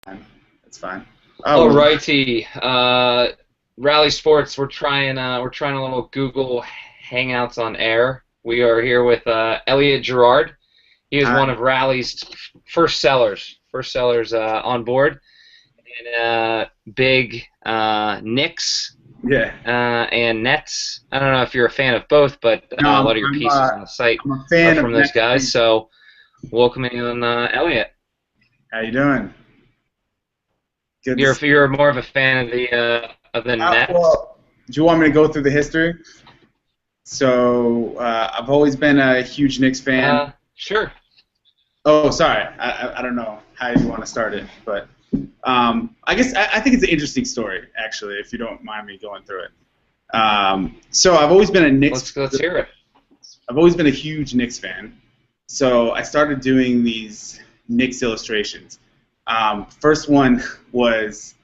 That's fine. All Well, righty. Rally Sports. We're trying a little Google Hangouts on air. We are here with Elliot Gerard. He is hi. one of Rally's first sellers on board, and big Knicks Yeah. and Nets. I don't know if you're a fan of both, but No, a lot of your pieces on the site I'm a are fan of from those Nets guys. fans. So, welcoming on Elliot. How you doing? Good to You're see you're more of a fan of the you. Nets. Well, do you want me to go through the history? So I've always been a huge Knicks fan. Sure. Oh, sorry. I don't know how you want to start it, but I guess I think it's an interesting story, actually, if you don't mind me going through it. So I've always been a Knicks. Let's hear it. I've always been a huge Knicks fan. So I started doing these Knicks illustrations. First one was,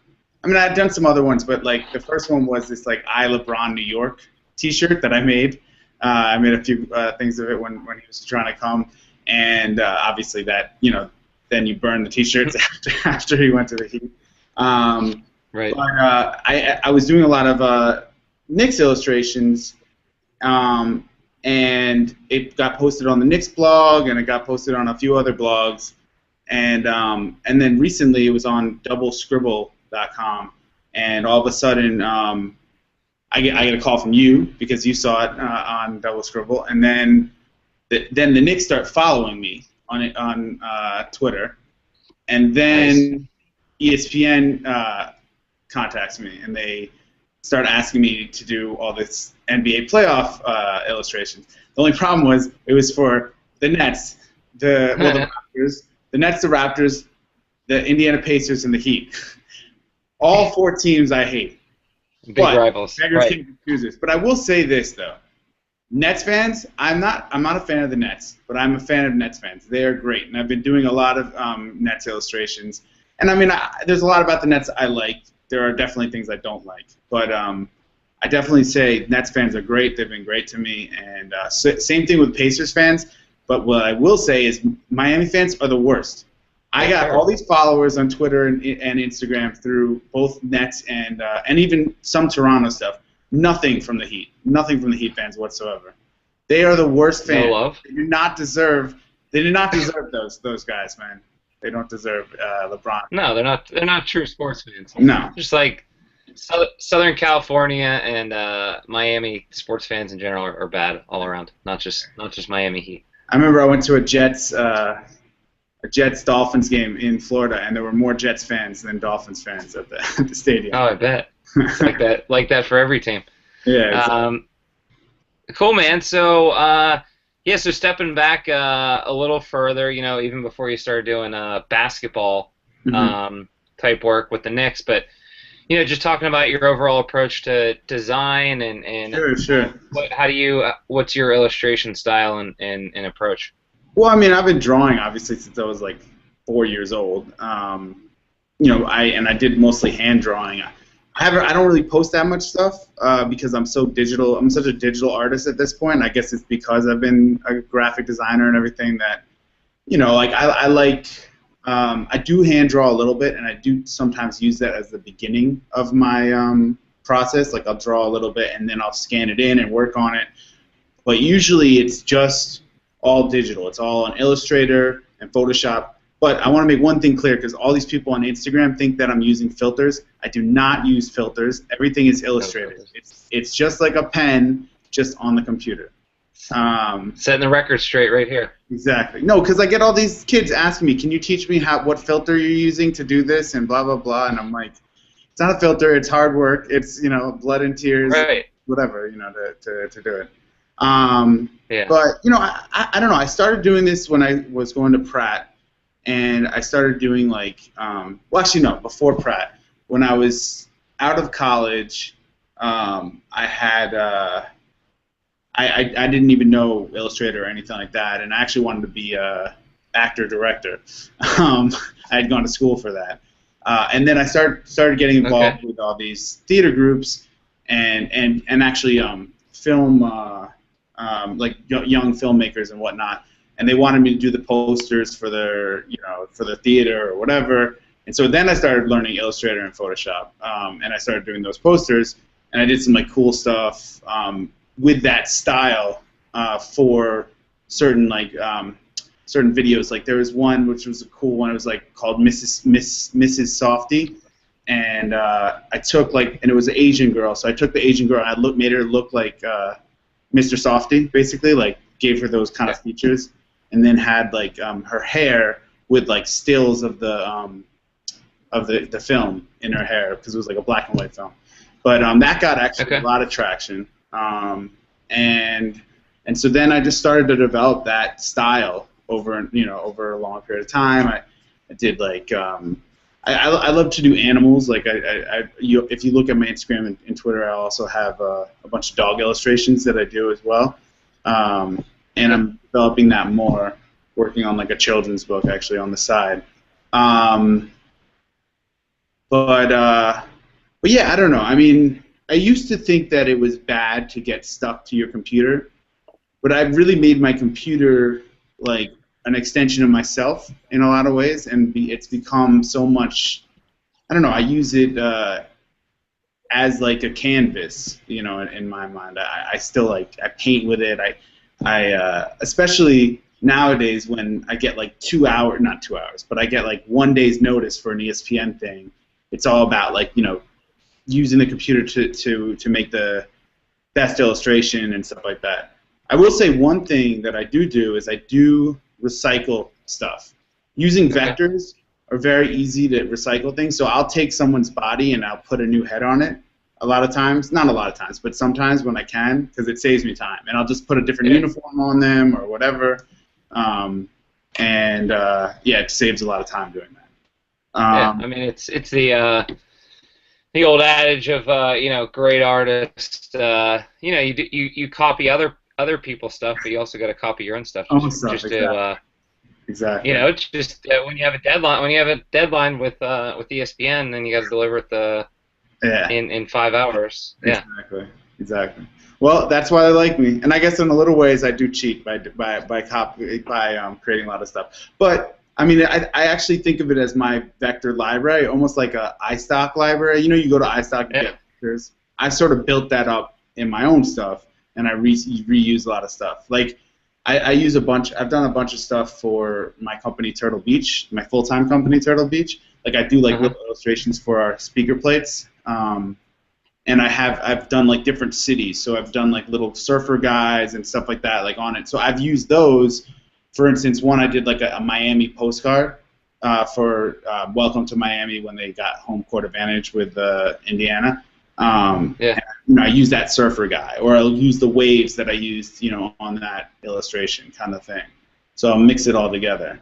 I mean, I'd done some other ones, but like the first one was this like I LeBron New York T-shirt that I made. I made a few things of it when he was trying to come, and obviously that then you burn the T-shirts after he went to the Heat. Right. But I was doing a lot of Knicks illustrations, and it got posted on the Knicks blog, and it got posted on a few other blogs, and then recently it was on doublescribble.com, and all of a sudden I get a call from you because you saw it on Double Scribble, and then the Knicks start following me on Twitter, and Nice. then ESPN contacts me, and they start asking me to do all this NBA playoff illustrations. The only problem was it was for the Nets, the Raptors, the Nets, the Raptors, the Indiana Pacers, and the Heat. All four teams I hate. Big But rivals. beggars Right. can't be choosers. But I will say this though, Nets fans, I'm not a fan of the Nets, but I'm a fan of Nets fans. They are great, and I've been doing a lot of Nets illustrations. And I mean, there's a lot about the Nets I like. There are definitely things I don't like, but I definitely say Nets fans are great. They've been great to me, and same thing with Pacers fans. But what I will say is Miami fans are the worst. I That's got all terrible. these followers on Twitter and Instagram through both Nets and even some Toronto stuff. Nothing from the Heat. Nothing from the Heat fans whatsoever. They are the worst No fans. love. They do not deserve. They do not deserve those guys, man. They don't deserve LeBron. No, they're not. They're not true sports fans. No. Just like Southern California and Miami sports fans in general are bad all around. Not just Miami Heat. I remember I went to a Jets Dolphins game in Florida, and there were more Jets fans than Dolphins fans at the, at the Oh, stadium. I bet. It's like that for every team. Yeah. Um, cool, man. So, yeah. So stepping back a little further, even before you started doing basketball Mhm. um, type work with the Knicks, but just talking about your overall approach to design and Sure, sure. what's your illustration style and approach? Well, I mean, I've been drawing obviously since I was like 4 years old. I did mostly hand drawing. I don't really post that much stuff because I'm so digital. I'm such a digital artist at this point. I guess it's because I've been a graphic designer and everything that like I like. I do hand draw a little bit, and I do sometimes use that as the beginning of my process. Like I'll draw a little bit, and then I'll scan it in and work on it. But usually it's just all digital. It's all on Illustrator and Photoshop. But I want to make one thing clear because all these people on Instagram think that I'm using filters. I do not use filters. Everything is No illustrated. filters. It's just like a pen, just on the computer. Setting the record straight right here. Exactly. No, because I get all these kids asking me, "Can you teach me what filter you're using to do this?" and blah blah blah, and I'm like, "It's not a filter. It's hard work. It's blood and tears, Right. whatever, to do it." Um, Yeah. but I don't know. I started doing this when I was going to Pratt, and I started doing like well, actually no, before Pratt, when I was out of college, I had I didn't even know Illustrator or anything like that, and I actually wanted to be a actor director. Um, I had gone to school for that, and then I started getting Okay. involved with all these theater groups and actually film like young filmmakers and whatnot, and they wanted me to do the posters for their for the theater or whatever. And so then I started learning Illustrator and Photoshop, and I started doing those posters, and I did some like cool stuff with that style for certain certain videos. Like there was one which was a cool one. It was like called Mrs. Softy, and I took and it was an Asian girl. So I took the Asian girl and I made her look like Mr. Softy, basically, like gave her those kind of features, and then had like her hair with like stills of the film in her hair, because it was like a black and white film. But that got actually a lot of traction, and so then I just started to develop that style over a long period of time. I did like I love to do animals. Like if you look at my Instagram and Twitter, I also have a bunch of dog illustrations that I do as well, and I'm developing that more, working on like a children's book actually on the side. But yeah, I don't know. I mean, I used to think that it was bad to get stuck to your computer, but I've really made my computer like an extension of myself in a lot of ways, and it's become so much. I don't know. I use it as like a canvas, in my mind. I still I paint with it. I especially nowadays when I get like not 2 hours, but I get like 1 day's notice for an ESPN thing. It's all about using the computer to make the best illustration and stuff like that. I will say one thing that I do is I do recycle stuff. Using vectors are very easy to recycle things. So I'll take someone's body and I'll put a new head on it. A lot of times, not a lot of times, but sometimes when I can, because it saves me time. And I'll just put a different uniform on them or whatever. It saves a lot of time doing that. I mean, it's the old adage of great artists. You copy other people's stuff, but you also got to copy your own stuff. Exactly. It's just when you have a deadline with ESPN, then you got to deliver it in 5 hours. Yeah. Exactly. Well, that's why they like me, and I guess in a little ways I do cheat by creating a lot of stuff. But I mean, I actually think of it as my vector library, almost like a iStock library. You go to iStock and get vectors. I sort of built that up in my own stuff, and I reuse a lot of stuff. Like I use I've done a bunch of stuff for my company Turtle Beach, my full-time company Turtle Beach. Like I do little illustrations for our speaker plates. And I've done like different cities, so I've done like little surfer guides and stuff like that, like on it. So I've used those. For instance, one I did like a Miami postcard for Welcome to Miami when they got home court advantage with Indiana. And, I use that surfer guy, or I'll use the waves that I used, on that illustration kind of thing. So I'll mix it all together.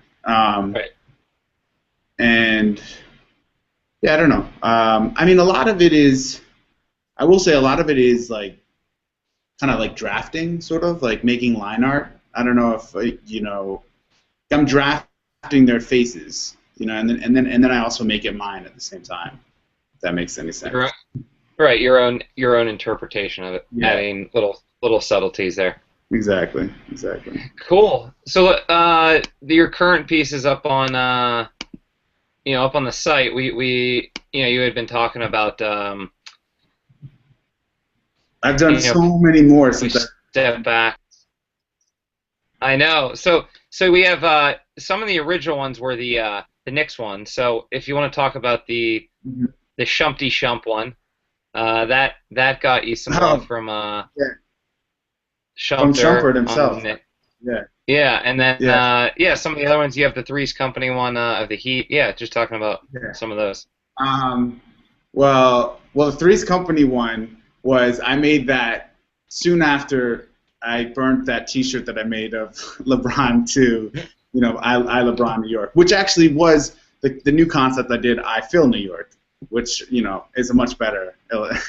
And yeah, I don't know. I mean, a lot of it is. I will say a lot of it is like kind of like drafting, sort of like making line art. I don't know if I'm drafting their faces, and then I also make it mine at the same time. If that makes any sense. Right, your own interpretation of it, adding little subtleties there. Exactly. Cool. So your current piece is up on up on the site. We you had been talking about. I've done so many more since I stepped back. I know. So we have some of the original ones were the Knicks one. So if you want to talk about the Shumpty Shump one, that got you some love from Shumpert himself. Yeah, and then some of the other ones you have the Threes Company one of the Heat. Yeah, just talking about some of those. Well, the Threes Company one was I made that soon after I burnt that T-shirt that I made of LeBron to, I LeBron New York, which actually was the new concept I did. I Feel New York, which is a much better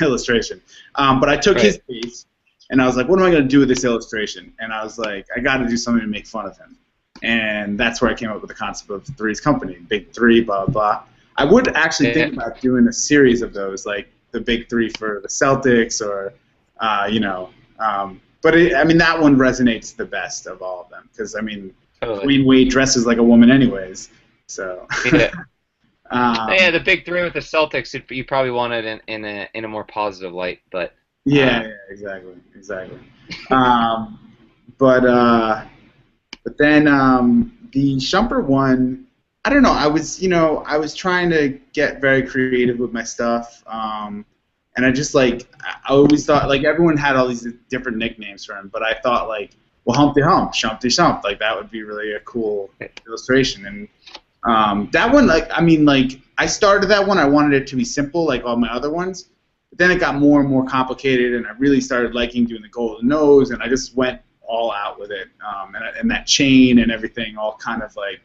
illustration. But I took his piece and I was like, what am I going to do with this illustration? And I was like, I got to do something to make fun of him, and that's where I came up with the concept of Threes Company, Big Three, blah blah. I would actually think about doing a series of those, like the Big Three for the Celtics, or but that one resonates the best of all of them, because Dwayne Wade dresses like a woman anyways, so Yeah, the big three with the Celtics, you probably want it in a more positive light, but Yeah, exactly. Um, but then the Shumper one, I don't know. I was trying to get very creative with my stuff, and I just I always thought like everyone had all these different nicknames for him, but I thought like, well, Humpty Hump, Shumpty Shump, like that would be really a cool illustration. And that one, I started that one. I wanted it to be simple, like all my other ones. But then it got more and more complicated, and I really started liking doing the golden nose, and I just went all out with it. And that chain and everything, all kind of like,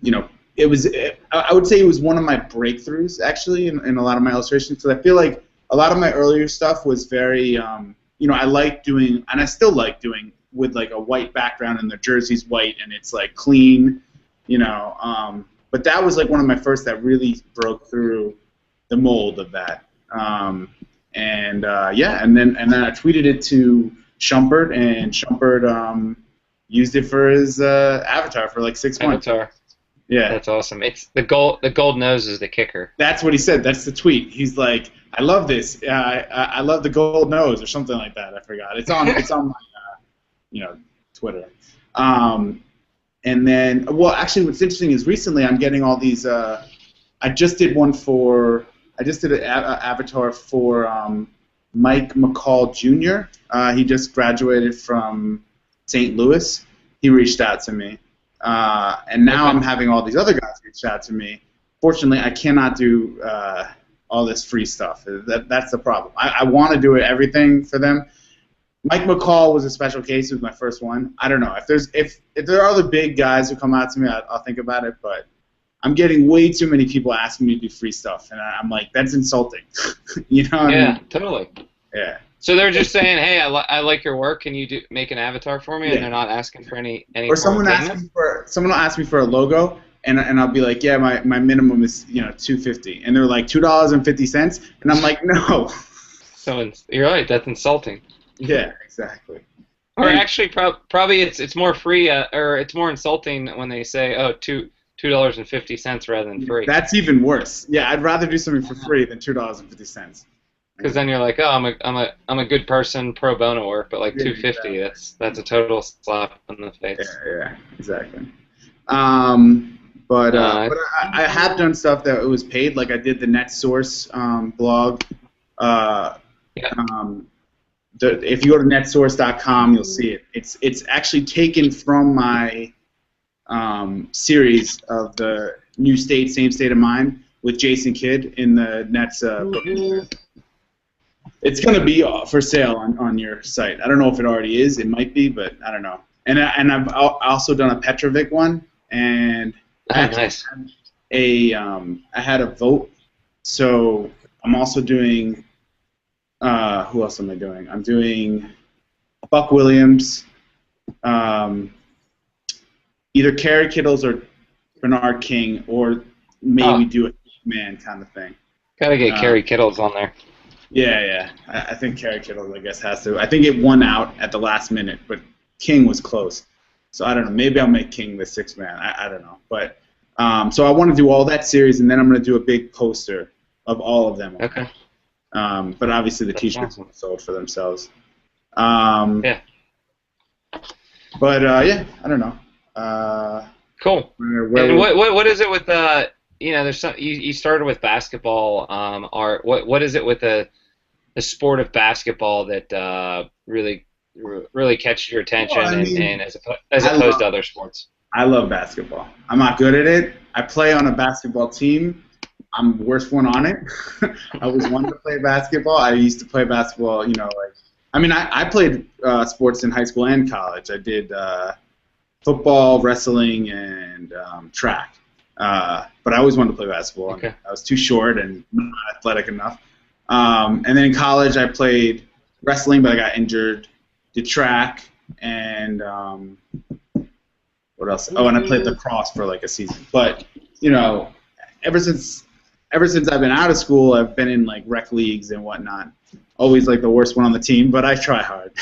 I would say it was one of my breakthroughs actually in a lot of my illustrations, because I feel like a lot of my earlier stuff was very, I like doing, and I still like doing with like a white background and the jersey's white and it's like clean, but that was like one of my first that really broke through the mold of that. And then I tweeted it to Shumpert, and Shumpert used it for his avatar for like 6 months. Avatar. Yeah, that's awesome. It's the gold nose is the kicker. That's what he said. That's the tweet. He's like, I love this. I love the gold nose or something like that. I forgot. It's on my Twitter. And then, well, actually, what's interesting is recently I'm getting all these. I just did an avatar for Mike McCall Jr. He just graduated from St. Louis. He reached out to me, and now I'm having all these other guys reach out to me. Fortunately, I cannot do all this free stuff. That's the problem. I want to do everything for them. Mike McCall was a special case. It was my first one. I don't know if there are other big guys who come out to me, I'll think about it. But I'm getting way too many people asking me to do free stuff, and I'm like, that's insulting. You know? What I mean? Totally. Yeah. So they're just saying, hey, I like your work. Can you make an avatar for me? Yeah. And they're not asking for any. Or someone will ask me for a logo, and I'll be like, yeah, my minimum is $2.50, and they're like $2.50, and I'm like, no. So you're right. That's insulting. Yeah, exactly. Or actually, probably it's more free, or it's more insulting when they say, oh, $2.50 rather than free. That's even worse. Yeah, I'd rather do something for free than $2.50. Because then you're like, oh, I'm a good person, pro bono work, but like $2.50, that's a total slap in the face. Yeah, exactly. But I have done stuff that it was paid. Like I did the NetSource blog. If you go to netsource.com, you'll see it. It's actually taken from my series of the New State, Same State of Mind with Jason Kidd in the Nets book. It's going to be for sale on your site. I don't know if it already is. It might be, but I don't know. And I've also done a Petrovic one, and nice. I had a vote. So I'm also doing. Who else am I doing? I'm doing Buck Williams, either Kerry Kittles or Bernard King, or maybe do a man kind of thing. Gotta get Kerry Kittles on there. Yeah. I think Kerry Kittles, I guess, has to. I think it won out at the last minute, but King was close. So I don't know. Maybe I'll make King the sixth man. I don't know. But so I want to do all that series, and then I'm going to do a big poster of all of them. Okay. But obviously the T-shirts were sold for themselves. Yeah. But I don't know. Cool. And what is it with there's some you started with basketball art. What is it with the sport of basketball that really catches your attention and as opposed to other sports? I love basketball. I'm not good at it. I play on a basketball team. I'm the worst one on it. I was one to play basketball. I used to play basketball, I played sports in high school and college. I did football, wrestling, and track. But I always wanted to play basketball. Okay. I was too short and not athletic enough. And then in college, I played wrestling, but I got injured. Did track, and what else? Oh, and I played lacrosse for like a season. But ever since I've been out of school, I've been in like rec leagues and whatnot. Always like the worst one on the team, but I try hard.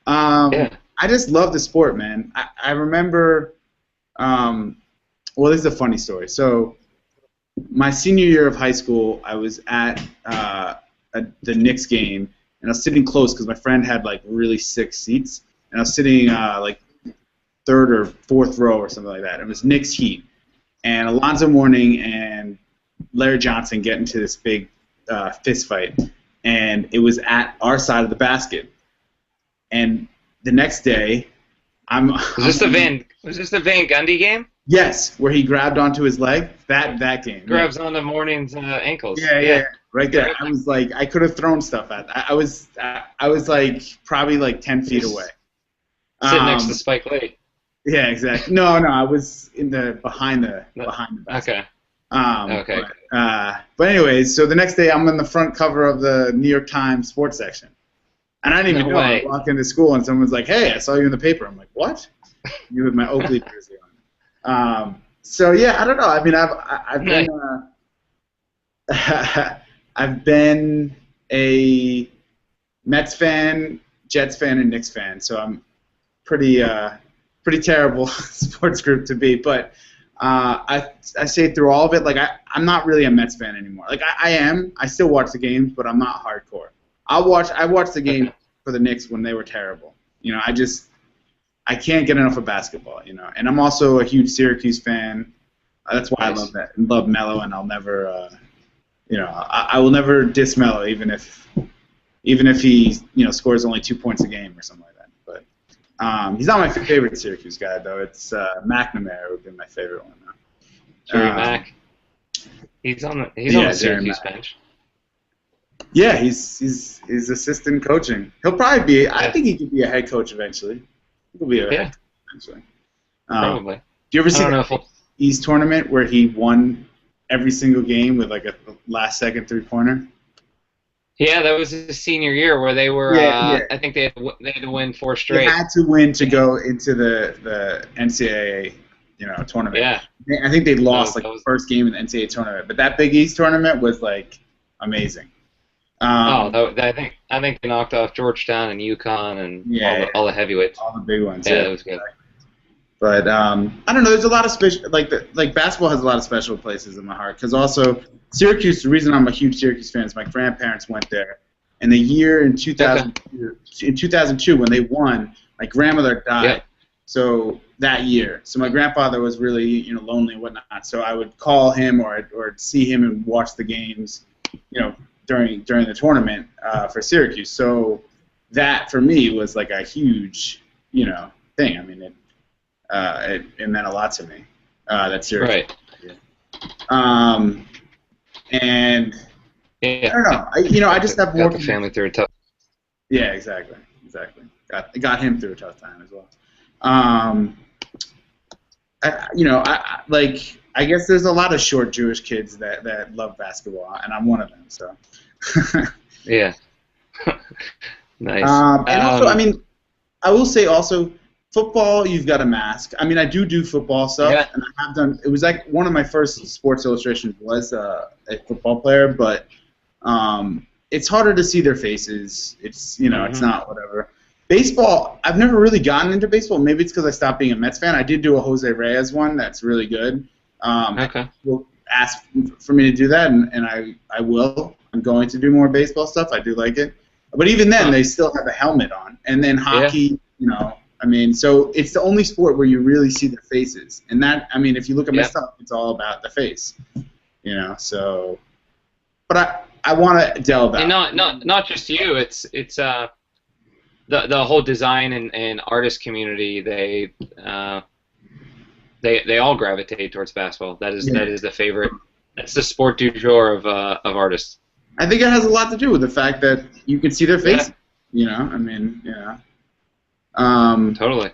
I just love the sport, man. I remember. Well, this is a funny story. So my senior year of high school, I was at the Knicks game, and I was sitting close because my friend had like really sick seats, and I was sitting like third or fourth row or something like that. It was Knicks Heat, and Alonzo Mourning and Larry Johnson get into this big fist fight, and it was at our side of the basket. And the next day, Was this the Van Gundy game? Yes, where he grabbed onto his leg. That game. Grabs onto Mourning's ankles. Yeah, right there. I was like, I could have thrown stuff at. I was like probably like 10 feet away. Sitting next to Spike Lee. Yeah, exactly. No, I was in the behind the basket. Okay. Okay. But anyways, so the next day I'm on the front cover of the New York Times sports section, and I didn't even know. I walked into school and someone's like, "Hey, I saw you in the paper." I'm like, "What?" You with my Oakley jersey on. So yeah, I don't know. I mean, I've been a Mets fan, Jets fan, and Knicks fan. So I'm pretty terrible sports group to be, but I say through all of it, like I'm not really a Mets fan anymore. Like I am. I still watch the games, but I'm not hardcore. I watched the game for the Knicks when they were terrible. You know, I can't get enough of basketball. You know, and I'm also a huge Syracuse fan. That's why I love Melo, and I'll never, I will never diss Melo, even if he scores only 2 points a game or something like that. But he's not my favorite Syracuse guy though. It's McNamara would be my favorite one though. Jerry Mack. He's on the Syracuse bench. Yeah, he's assistant coaching. He'll probably be. I think he could be a head coach eventually. He'll be a head coach eventually. Probably. Do you ever see the East tournament where he won every single game with like a last-second three-pointer? Yeah, that was his senior year where they were. I think they had to win 4 straight. They had to win to go into the NCAA, tournament. Yeah. I think they lost the first game in the NCAA tournament, but that Big East tournament was like amazing. I think they knocked off Georgetown and UConn and all the heavyweights. All the big ones. Yeah, that was good. But I don't know. There's a lot of special, like basketball has a lot of special places in my heart. Because also Syracuse. The reason I'm a huge Syracuse fan is my grandparents went there, and the year in 2002 when they won, my grandmother died. Yeah. So that year, so my grandfather was really lonely and whatnot. So I would call him or see him and watch the games, during the tournament for Syracuse. So that for me was like a huge thing. I mean it meant a lot to me. That Syracuse. Right. And I don't know. I just have got the family through a tough. Yeah, exactly. Got him through a tough time as well. I guess there's a lot of short Jewish kids that love basketball, and I'm one of them. So. Yeah. Nice. And also, I mean, I will say also, football, you've got a mask. I mean, I do football stuff, and I have done. It was like one of my first Sports Illustrations was a football player, but it's harder to see their faces. It's it's not whatever. Baseball, I've never really gotten into baseball. Maybe it's because I stopped being a Mets fan. I did do a Jose Reyes one that's really good. Will ask for me to do that, and I will. I'm going to do more baseball stuff. I do like it. But even then, they still have a helmet on. And then hockey, I mean, so it's the only sport where you really see their faces. And that, I mean, if you look at my stuff, it's all about the face. So. But I want to delve out. And not just you. It's the whole design and artist community. They all gravitate towards basketball. That is the favorite. That's the sport du jour of artists. I think it has a lot to do with the fact that you can see their faces. I mean, totally.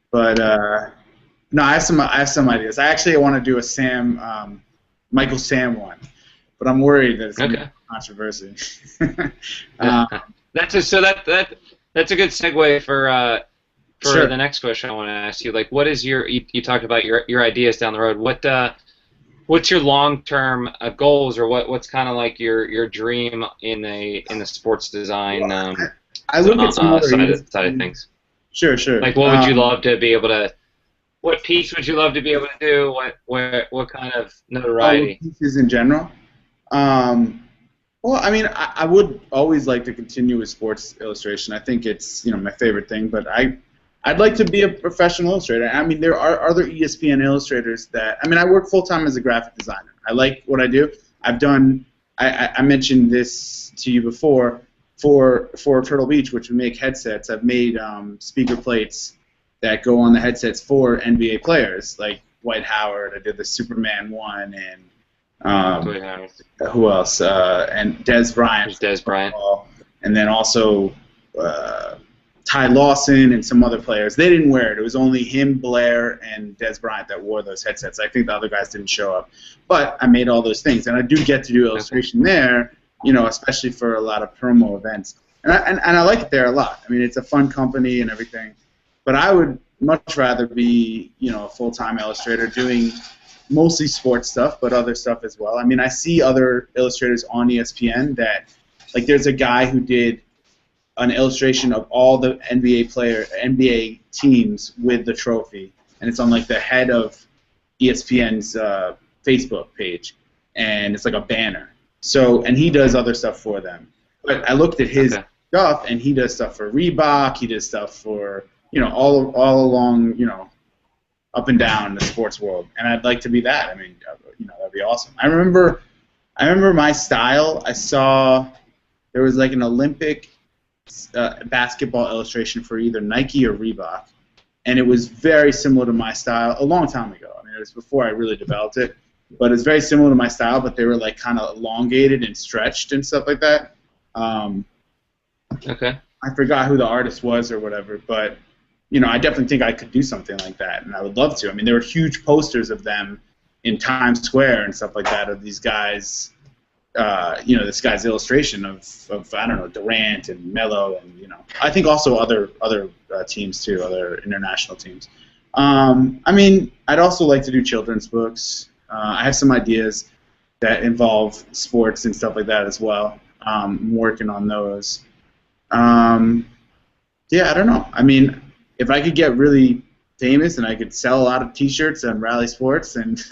But no, I have some ideas. I actually want to do a Michael Sam one, but I'm worried that it's going to be controversy. That's a good segue for the next question I want to ask you. Like, what is you talked about your ideas down the road. What's your long-term goals, or what's kind of like your dream in the sports design I look at side of things? Sure. Like, what would you love to be able to? what piece would you love to be able to do? What kind of Oh, notoriety? pieces in general. Um, well, I mean, I would always like to continue with sports illustration. I think it's my favorite thing. But I'd like to be a professional illustrator. I mean, there are other ESPN illustrators that. I mean, I work full time as a graphic designer. I like what I do. I've done. I mentioned this to you before. For Turtle Beach, which we make headsets, I've made speaker plates that go on the headsets for NBA players, like Dwight Howard. I did the Superman one, and who else? And Des Bryant. There's Des Bryant. And then also Ty Lawson and some other players. They didn't wear it. It was only him, Blair, and Des Bryant that wore those headsets. I think the other guys didn't show up. But I made all those things, and I do get to do illustration there, especially for a lot of promo events. And I like it there a lot. I mean, it's a fun company and everything. But I would much rather be, a full-time illustrator doing mostly sports stuff, but other stuff as well. I mean, I see other illustrators on ESPN that, like, there's a guy who did an illustration of all the NBA teams with the trophy, and it's on like the head of ESPN's Facebook page, and it's like a banner. So, and he does other stuff for them. But I looked at his stuff, and he does stuff for Reebok. He does stuff for all along up and down the sports world, and I'd like to be that. I mean, that'd be awesome. I remember my style. I saw there was like an Olympic basketball illustration for either Nike or Reebok, and it was very similar to my style a long time ago. I mean, it was before I really developed it, but it's very similar to my style. But they were like kind of elongated and stretched and stuff like that. Okay. I forgot who the artist was or whatever, but I definitely think I could do something like that, and I would love to. I mean, there were huge posters of them in Times Square and stuff like that of these guys. This guy's illustration of I don't know, Durant and Melo, and I think also other teams too, other international teams. I mean, I'd also like to do children's books. I have some ideas that involve sports and stuff like that as well. I'm working on those. Yeah, I don't know. I mean, if I could get really famous and I could sell a lot of T-shirts and Rally Sports and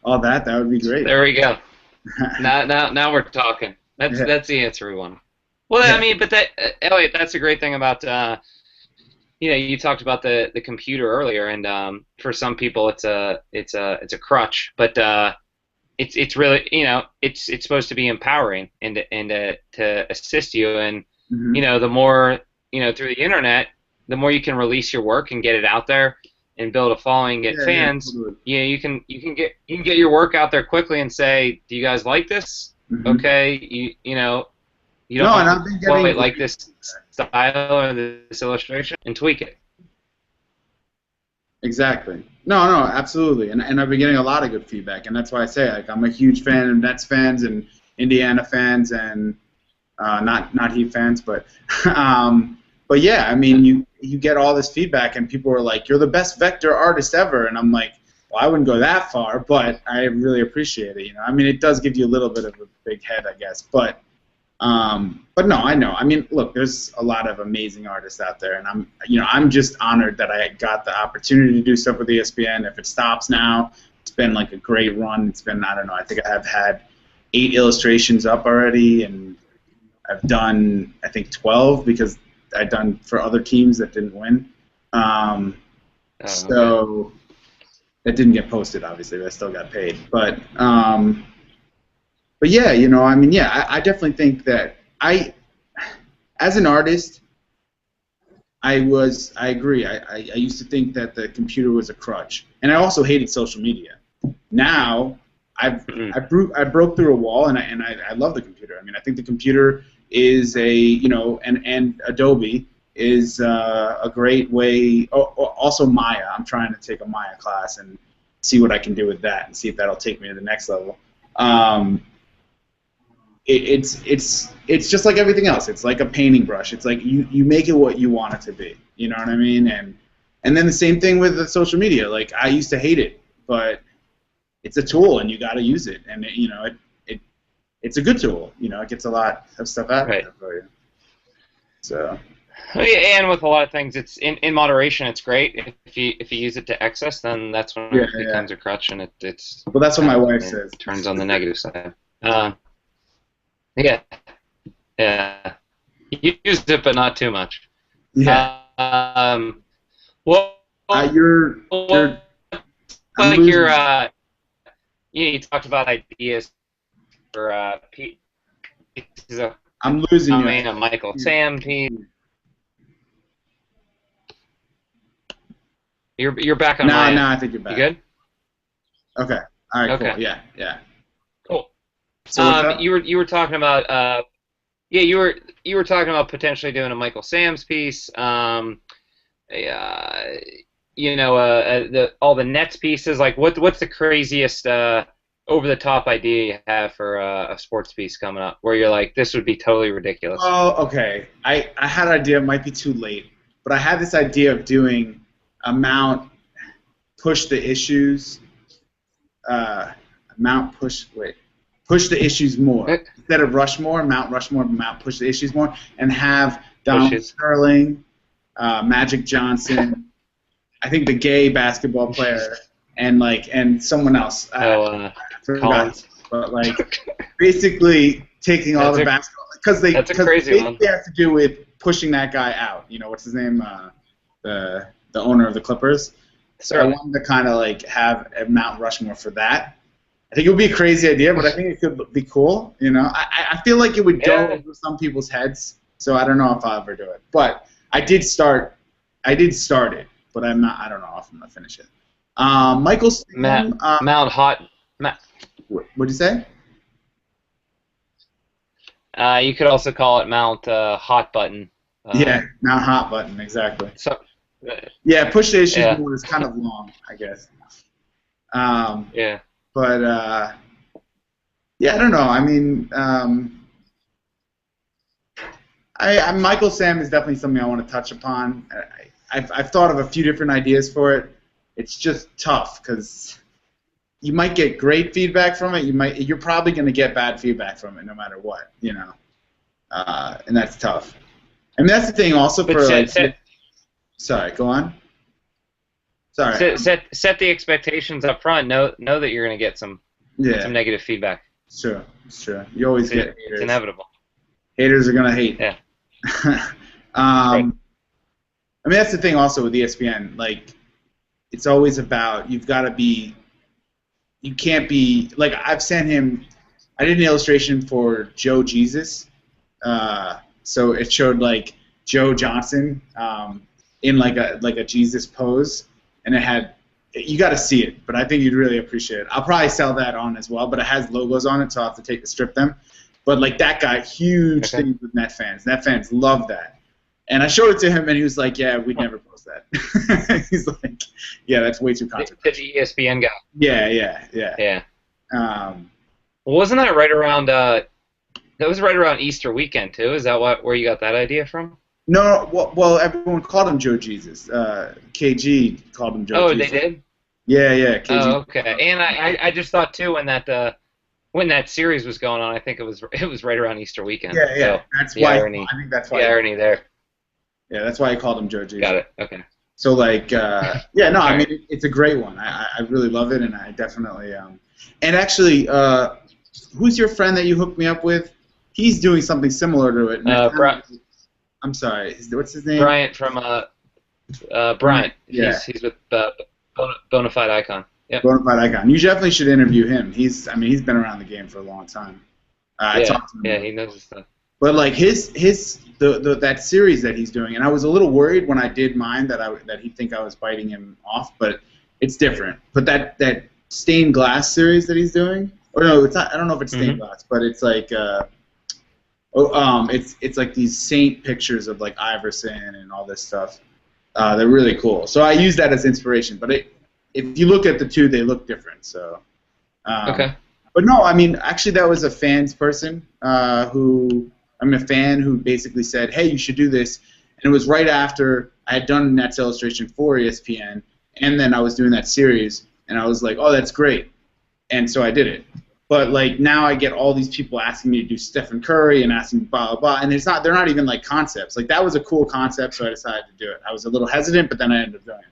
all that, that would be great. There we go. Now we're talking. That's the answer we want. Well, I mean, but Elliot, that's a great thing about you talked about the computer earlier, and for some people it's a crutch, but it's really it's supposed to be empowering and to assist you, and the more through the internet, the more you can release your work and get it out there and build a following, get fans. Totally. You can get your work out there quickly and say, do you guys like this? Okay, you don't quite like this style or this illustration, and tweak it. Exactly. No, absolutely. And I've been getting a lot of good feedback, and that's why I say, like, I'm a huge fan of Nets fans and Indiana fans and not Heat fans, but yeah, I mean, you get all this feedback, and people are like, you're the best vector artist ever, and I'm like, well, I wouldn't go that far, but I really appreciate it. I mean, it does give you a little bit of a big head, I guess, but no, I know. I mean, look, there's a lot of amazing artists out there, and I'm just honored that I got the opportunity to do stuff with ESPN. If it stops now, it's been like a great run. It's been, I don't know, I think I've had 8 illustrations up already, and I've done, I think, 12 because I'd done for other teams that didn't win. So it didn't get posted, obviously, but I still got paid. But yeah, I mean, yeah, I definitely think that as an artist, I agree. I used to think that the computer was a crutch, and I also hated social media. Now I broke through a wall, and I love the computer. I mean, I think the computer is and Adobe is a great way. Also Maya. I'm trying to take a Maya class and see what I can do with that, and see if that'll take me to the next level. It's just like everything else. It's like a painting brush. It's like you make it what you want it to be. You know what I mean? And then the same thing with the social media. Like, I used to hate it, but it's a tool, and you got to use it. And it's a good tool. It gets a lot of stuff out of it for you. So. And with a lot of things, it's in moderation. It's great. If you use it to excess, then that's when it becomes a crutch, and it's Well, that's what my wife says. Turns on the negative side. Yeah, yeah. Use it, but not too much. Yeah. Well, you're like you talked about ideas for pieces of. I'm losing you. A Michael Sam piece. You're back on my. No, I think you're back. You good? Okay. All right. Okay. Cool. Yeah. Cool. So you were talking about you were talking about potentially doing a Michael Sam's piece. All the Nets pieces. Like what's the craziest over the top idea you have for a sports piece coming up where you're like, this would be totally ridiculous? Oh, okay. I had an idea. It might be too late, but I had this idea of doing push the issues the issues more instead of Rushmore, Mount Rushmore, push the issues more, and have Donald Sterling, Magic Johnson, I think the gay basketball player, and someone else. I forgot, but basically taking all the basketball because they have to do with pushing that guy out. What's his name? The owner of the Clippers. So I wanted to kind of have a Mount Rushmore for that. I think it would be a crazy idea, but I think it could be cool. I feel like it would go over some people's heads, so I don't know if I'll ever do it. But I did start it, but I don't know if I'm gonna finish it. Michael Sam, Mount Hot. What'd you say? You could also call it Mount Hot Button. Mount Hot Button, exactly. So. Push the issues more is kind of long, I guess. But I don't know. I mean, Michael Sam is definitely something I want to touch upon. I've thought of a few different ideas for it. It's just tough because you might get great feedback from it. You're probably going to get bad feedback from it no matter what, and that's tough. I mean, that's the thing also Sorry, go on. Sorry. Set the expectations up front. Know that you're going to get some negative feedback. Sure. You always get haters. It's inevitable. Haters are going to hate. Yeah. Right. I mean, that's the thing also with ESPN. It's always about you can't be I've sent him. I did an illustration for Joe Jesus. So it showed Joe Johnson. In a Jesus pose, and it had, you got to see it, but I think you'd really appreciate it. I'll probably sell that on as well, but it has logos on it, so I'll have to strip them. But that guy, huge things with Net fans. Net fans love that. And I showed it to him, and he was like, yeah, we'd never post that. He's like, yeah, that's way too controversial. The ESPN guy. Yeah. Wasn't that right around, that was right around Easter weekend, too? Is that where you got that idea from? No, well, everyone called him Joe Jesus. KG called him Joe Jesus. Oh, they did? Yeah, KG. Oh, okay. And I just thought too when that series was going on, I think it was right around Easter weekend. Yeah. So that's why. Irony, I think that's why. The irony there. Yeah, that's why I called him Joe Jesus. Got it. Okay. So I mean, it's a great one. I really love it, and I definitely And actually, who's your friend that you hooked me up with? He's doing something similar to it. I'm sorry. What's his name? Bryant from Bryant. Yeah. He's with Bonafide Icon. Yep. Bonafide Icon. You definitely should interview him. He's been around the game for a long time. I talked to him. Yeah, he knows his stuff. But that series that he's doing, and I was a little worried when I did mine that he'd think I was biting him off, but it's different. But that stained glass series that he's doing, or no, it's not. I don't know if it's stained glass, but it's it's like these saint pictures of Iverson and all this stuff. They're really cool. So I use that as inspiration. But if you look at the two, they look different. So. Okay. But no, I mean, actually, that was a fans person a fan who basically said, "Hey, you should do this." And it was right after I had done Nets illustration for ESPN, and then I was doing that series, and I was like, "Oh, that's great," and so I did it. But like now I get all these people asking me to do Stephen Curry and asking blah blah blah, and they're not even like concepts. Like that was a cool concept, so I decided to do it. I was a little hesitant, but then I ended up doing it.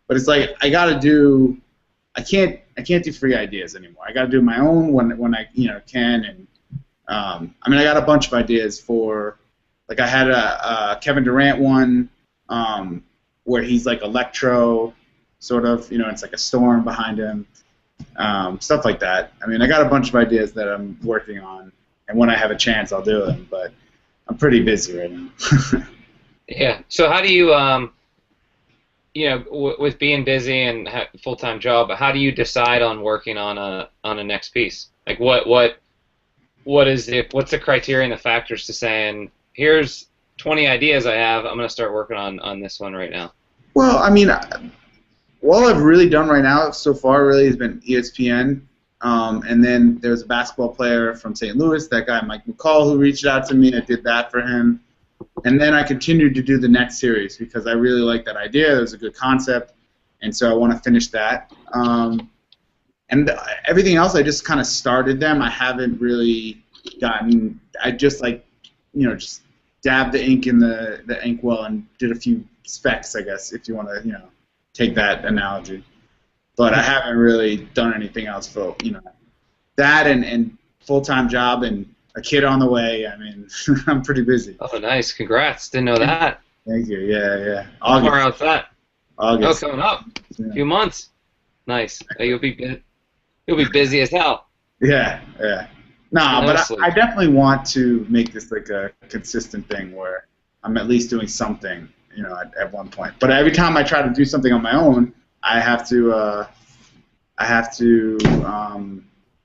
But it's like I can't do free ideas anymore. I gotta do my own when I can. And I mean I got a bunch of ideas for, like I had a Kevin Durant one where he's like electro sort of, it's like a storm behind him. Stuff like that. I mean, I got a bunch of ideas that I'm working on, and when I have a chance, I'll do them. But I'm pretty busy right now. Yeah. So how do you, with being busy and full-time job, how do you decide on working on a next piece? Like, what's the criteria and the factors to saying, here's 20 ideas I have, I'm going to start working on this one right now? Well, I mean, all I've really done right now so far really has been ESPN, and then there's a basketball player from St. Louis, that guy Mike McCall, who reached out to me. I did that for him, and then I continued to do the next series because I really like that idea. It was a good concept, and so I want to finish that. And everything else, I just kind of started them. I haven't really gotten. I just just dabbed the ink in the inkwell and did a few specs, I guess, if you want to, take that analogy. But I haven't really done anything else for, that and full-time job and a kid on the way. I mean, I'm pretty busy. Oh, nice. Congrats. Didn't know that. Thank you. Yeah. How far out's that? August. Oh, coming up. A few months. Nice. You'll be busy as hell. Yeah. Nah, but I definitely want to make this like a consistent thing where I'm at least doing something, at one point. But every time I try to do something on my own, I have to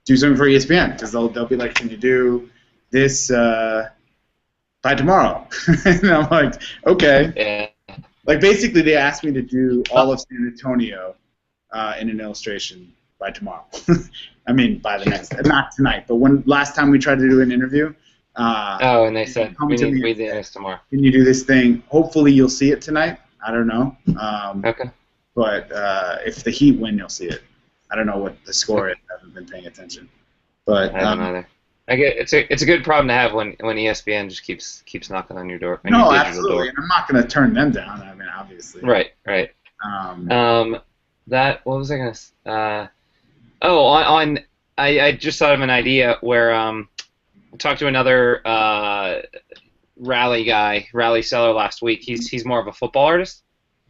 do something for ESPN because they'll be like, "Can you do this by tomorrow?" And I'm like, "Okay." Yeah. Like basically, they asked me to do all of San Antonio in an illustration by tomorrow. I mean, by the next, not tonight, but last time we tried to do an interview. And they said, we need this tomorrow. Can you do this thing? Hopefully you'll see it tonight. I don't know. Okay. But if the Heat win, you'll see it. I don't know what the score is. I haven't been paying attention. But I don't either. It's a good problem to have when ESPN just keeps knocking on your door. No, your absolutely. Door. And I'm not going to turn them down. I mean, obviously. Right. What was I going to I just thought of an idea where I talked to another rally seller last week. He's more of a football artist,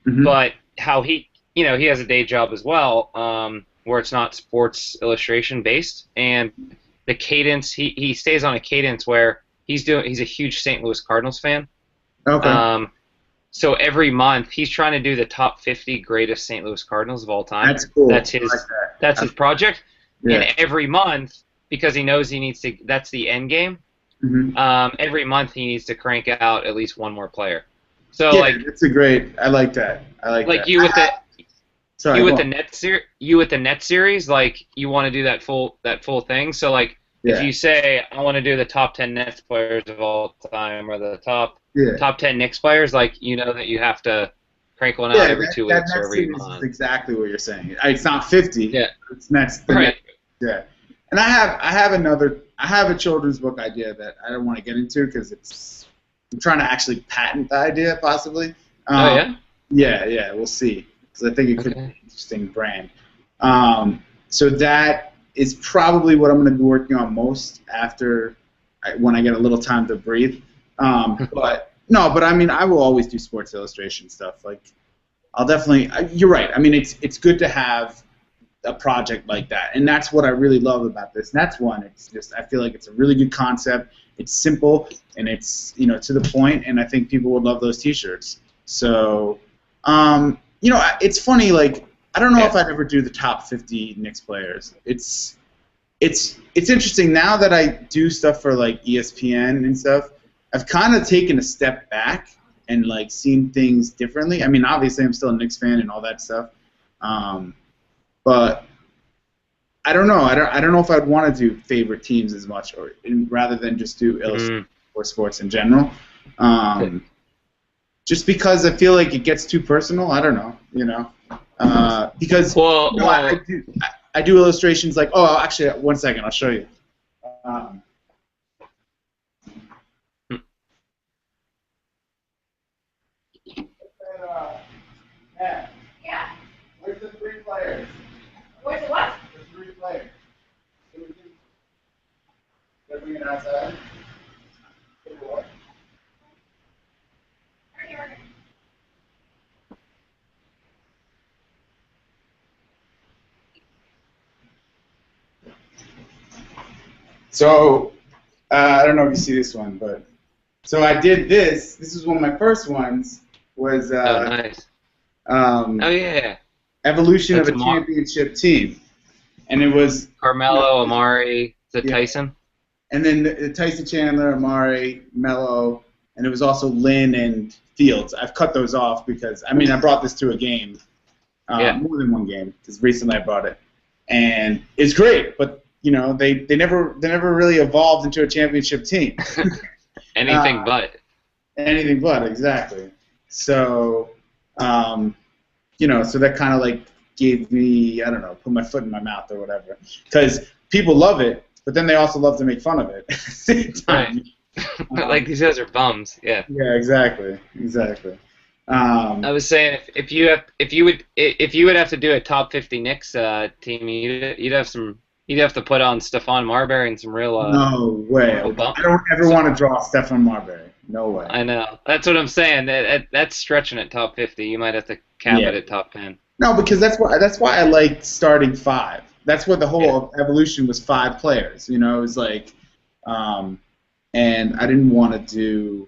but how he has a day job as well, where it's not sports illustration based, and the cadence he stays on a cadence where he's a huge St. Louis Cardinals fan. Okay. So every month he's trying to do the top 50 greatest St. Louis Cardinals of all time. That's cool. That's his project. Yeah. And every month, because he knows he needs to, that's the end game. Every month he needs to crank out at least one more player. So that's I like that. Like you with the net series, like you want to do that full thing. So like if you say I want to do the top 10 Nets players of all time or the top 10 Knicks players, like that you have to crank one out every 2 weeks or every month. Is exactly what you're saying. It's not 50. Yeah. It's Nets. Right. Yeah. And I have a children's book idea that I don't want to get into because I'm trying to actually patent the idea possibly. Oh yeah. Yeah. We'll see. Because I think it could be an interesting brand. So that is probably what I'm going to be working on most when I get a little time to breathe. But I mean, I will always do Sports Illustration stuff. Like, I'll definitely. You're right. I mean, it's good to have a project like that, and that's what I really love about this. And that's one. It's just I feel like it's a really good concept. It's simple and it's to the point, and I think people would love those T-shirts. So, it's funny. Like, I don't know if I'd ever do the top 50 Knicks players. It's interesting now that I do stuff for like ESPN and stuff. I've kind of taken a step back and like seen things differently. I mean, obviously I'm still a Knicks fan and all that stuff, but I don't know. I don't know if I'd want to do favorite teams as much, rather than just do illustrated or sports in general. Just because I feel like it gets too personal. I don't know. Because I do illustrations like, oh, actually, 1 second, I'll show you. Um, yeah. Yeah. Where's the 3 players? Where's the what? The 3 players. Can I bring it outside? So, I don't know if you see this one, but so I did this. This was one of my first ones. Was Oh, nice. Oh yeah. evolution That's of a championship team, and it was Carmelo, Amari, is it Yeah. Tyson? and then the Tyson Chandler, Amari, Melo, and it was also Lynn and Fields. I've cut those off because I brought this to a game, more than one game, because recently I brought it, and it's great, but they never really evolved into a championship team. Anything but. Anything but, exactly. So, so that kind of like gave me, I don't know, put my foot in my mouth or whatever. Because people love it, but then they also love to make fun of it at the same time. Right. Like these guys are bums. Yeah. Yeah, exactly. I was saying if you would have to do a top 50 Knicks team, you'd have to put on Stephon Marbury and some real. No way. I don't ever want to draw Stephon Marbury. No way. I know. That's what I'm saying. That's stretching at top 50. You might have to cap it at top 10. No, because that's why I liked starting 5. That's what the whole evolution was, 5 players. It was like, and I didn't want to do.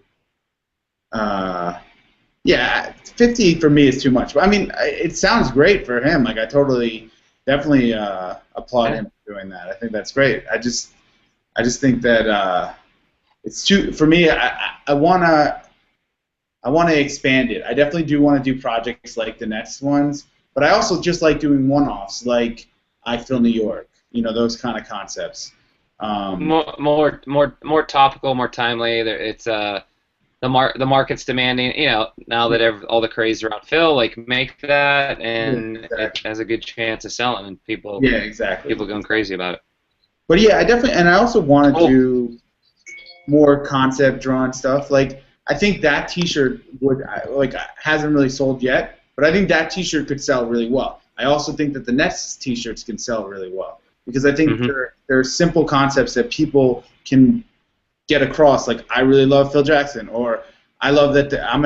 50 for me is too much. But it sounds great for him. Like I definitely applaud him for doing that. I think that's great. I just think that it's too for me. I wanna expand it. I definitely do want to do projects like the next ones, but I also just like doing one-offs, like I Feel New York. Those kind of concepts. More topical, more timely. It's the market's demanding. Now that all the craze around Phil, like make that, and it has a good chance of selling, and people. Yeah, exactly. People going crazy about it. But yeah, I also want to do more concept drawn stuff. Like I think that T-shirt hasn't really sold yet, but I think that T-shirt could sell really well. I also think that the next T-shirts can sell really well because I think they're simple concepts that people can get across. Like I really love Phil Jackson, or I love that I'm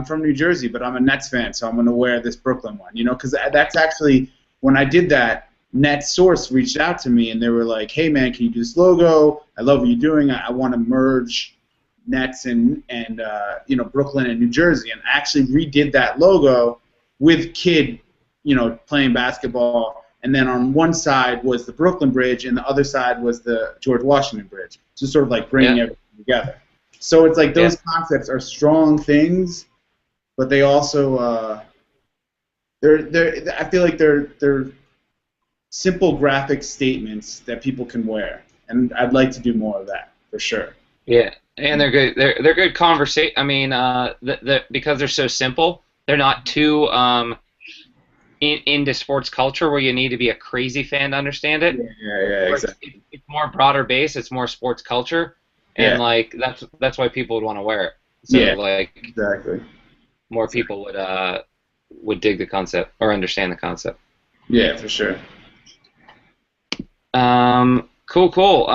from New Jersey, but I'm a Nets fan, so I'm going to wear this Brooklyn one. Because that's actually when I did that. Net Source reached out to me and they were like, "Hey man, can you do this logo? I love what you're doing. I want to merge Nets and Brooklyn and New Jersey." And I actually redid that logo with Kid, playing basketball. And then on one side was the Brooklyn Bridge, and the other side was the George Washington Bridge. So sort of like bringing everything together. So it's like those concepts are strong things, but they also I feel like they're simple graphic statements that people can wear, and I'd like to do more of that for sure. Yeah, and they're good. They're good conversation. Because they're so simple, they're not too into sports culture where you need to be a crazy fan to understand it. Yeah, exactly. It's more broader base. It's more sports culture, and that's why people would want to wear it. So exactly. More people would dig the concept or understand the concept. Yeah, for sure. Cool.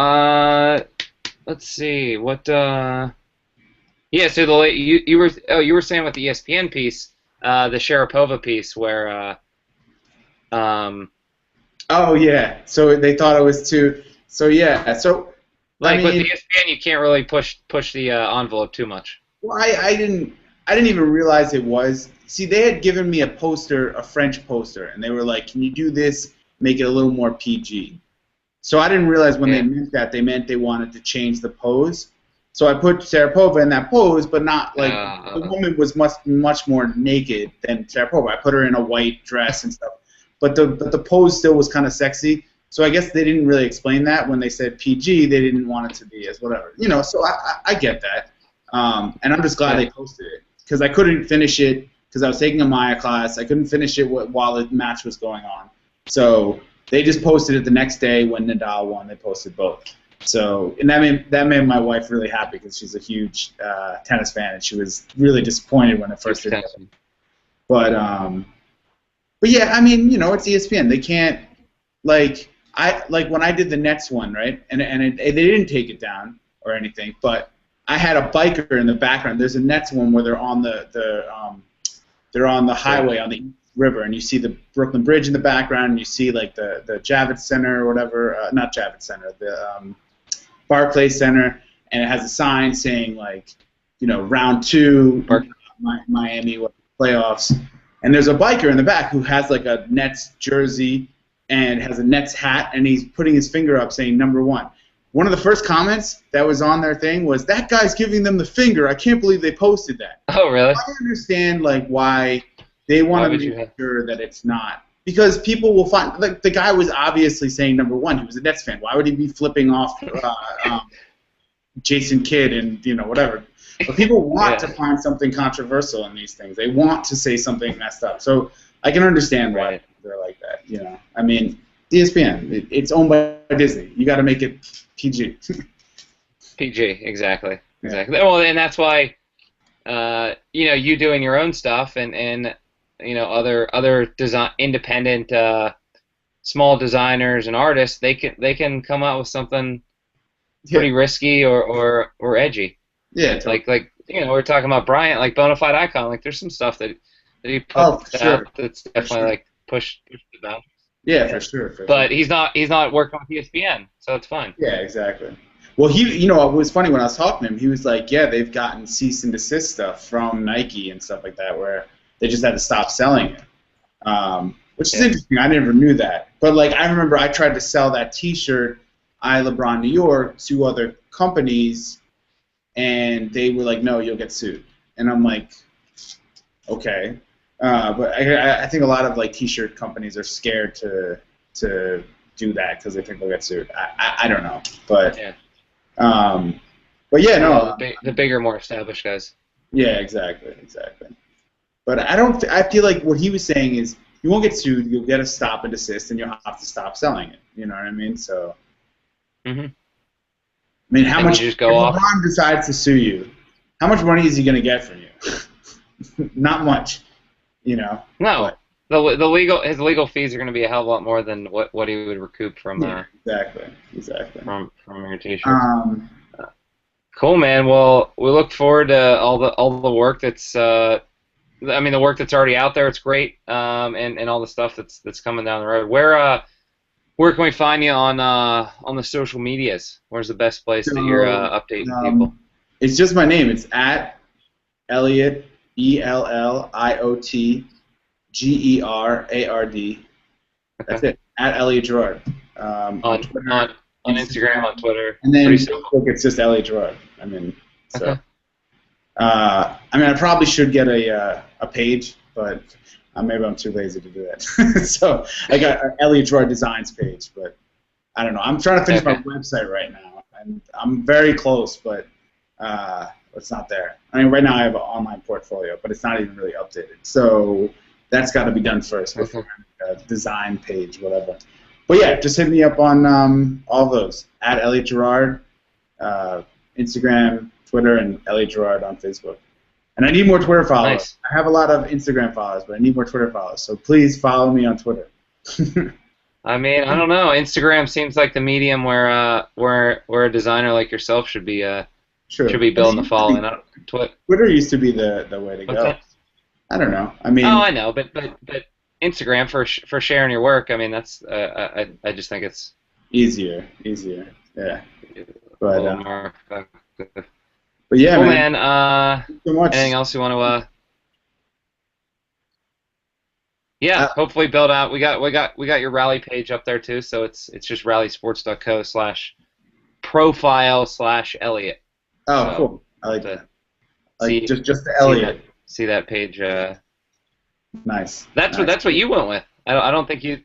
Let's see what. So you were saying with the ESPN piece, the Sharapova piece where. Oh yeah. So they thought it was too. So yeah. So. With the ESPN, you can't really push the envelope too much. Well, I didn't even realize it was. See, they had given me a French poster, and they were like, "Can you do this? Make it a little more PG." So I didn't realize when they meant that, they meant they wanted to change the pose. So I put Sharapova in that pose, but not like the woman was much more naked than Sharapova. I put her in a white dress and stuff, but the pose still was kind of sexy. So I guess they didn't really explain that when they said PG. They didn't want it to be as whatever, So I get that, and I'm just glad they posted it because I couldn't finish it because I was taking a Maya class. I couldn't finish it while the match was going on. So they just posted it the next day when Nadal won. They posted both. So, and that made my wife really happy because she's a huge tennis fan, and she was really disappointed when it first did. But yeah, I mean, it's ESPN. They can't when I did the Nets one, right? And they didn't take it down or anything, but I had a biker in the background. There's a Nets one where they're on the highway on the East River, and you see the Brooklyn Bridge in the background, and you see like the Javits Center or whatever, not Javits Center, the Barclays Center, and it has a sign saying round 2, Miami playoffs, and there's a biker in the back who has like a Nets jersey and has a Nets hat, and he's putting his finger up saying number 1. One of the first comments that was on their thing was, "That guy's giving them the finger. I can't believe they posted that." Oh, really? I understand why they want to make sure that it's not. Because people will find, the guy was obviously saying number 1. He was a Nets fan. Why would he be flipping off Jason Kidd and whatever? But people want to find something controversial in these things. They want to say something messed up. So I can understand why they're like that. I mean, ESPN, it's owned by Disney. You got to make it PG. PG, exactly. Well, and that's why you doing your own stuff and other independent small designers and artists, they can come out with something pretty risky or edgy. Yeah, like we're talking about Bryant, like Bonafide Icon. Like there's some stuff that he puts out that's definitely push the boundaries. Yeah, for sure. But he's not working with ESPN, so it's fine. Yeah, exactly. Well, it was funny when I was talking to him. He was like, "Yeah, they've gotten cease and desist stuff from Nike and stuff like that, where they just had to stop selling it." Which is interesting. I never knew that. But I remember I tried to sell that T-shirt, "I LeBron New York," to other companies, and they were like, "No, you'll get sued." And I'm like, "Okay." But I think a lot of T-shirt companies are scared to do that because they think they'll get sued. I don't know, but but yeah, no. The bigger, more established guys. Yeah, exactly. But I feel like what he was saying is you won't get sued. You'll get a stop and desist, and you'll have to stop selling it. You know what I mean? So. Mm-hmm. I mean, how much? If LeBron decides to sue you, how much money is he going to get from you? Not much. No. But. His legal fees are going to be a hell of a lot more than what he would recoup from exactly from your T-shirts. Cool, man. Well, we look forward to all the work that's the work that's already out there. It's great, and all the stuff that's coming down the road. Where can we find you on the social medias? Where's the best place that you're updating people? It's just my name. It's at Elliot, ELLIOT GERARD. That's it. At Elliot Gerard. On Instagram, on Twitter. And then Facebook, it's just Elliot Gerard. So. I probably should get a page, but maybe I'm too lazy to do that. So I got an Elliot Gerard Designs page, but I don't know. I'm trying to finish my website right now, and I'm very close, but it's not there. Right now I have an online portfolio, but it's not even really updated. So that's got to be done first before a design page, whatever. But yeah, just hit me up on all those. At Elliot Gerard, Instagram, Twitter, and Elliot Gerard on Facebook. And I need more Twitter followers. Nice. I have a lot of Instagram followers, but I need more Twitter followers. So please follow me on Twitter. I don't know. Instagram seems like the medium where a designer like yourself should be building a following. Twitter used to be the way to go. I don't know. I know, but Instagram for sharing your work. That's I just think it's easier. Yeah. But but yeah, cool, man. So much. Anything else you want to? Hopefully build out. We got your rally page up there too. So it's just rallysports.co/profile/Elliot. Oh, so cool. I like that. Just the Elliot. See that page. Nice. That's what you went with. I don't think you.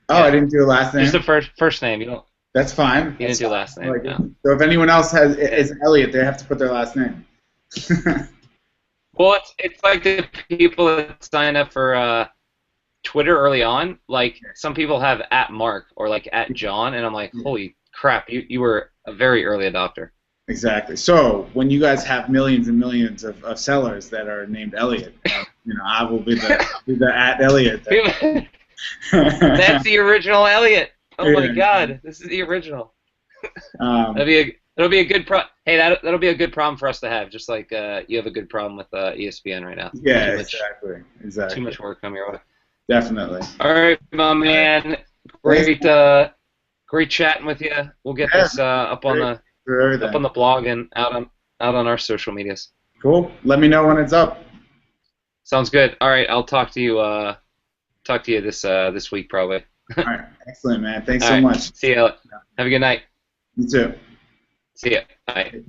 Oh, I didn't do a last name. Just the first name. You don't. That's fine. You didn't do last name. No. So if anyone else is Elliot, they have to put their last name. Well, it's like the people that sign up for Twitter early on, like some people have @Mark or like @John, and I'm like, holy crap, you were a very early adopter. Exactly. So when you guys have millions and millions of sellers that are named Elliot, I will be the @Elliot. That's the original Elliot. Oh my Yeah. God, this is the original. That'll be a good Hey, that'll be a good problem for us to have. Just like you have a good problem with ESPN right now. Yeah, exactly. Too much work coming your way. Definitely. All right, my man. Great chatting with you. We'll get this up on the blog and out on our social medias. Cool. Let me know when it's up. Sounds good. All right, I'll talk to you this week probably. All right. Excellent, man. Thanks so much. See you. Have a good night. You too. See ya. Bye.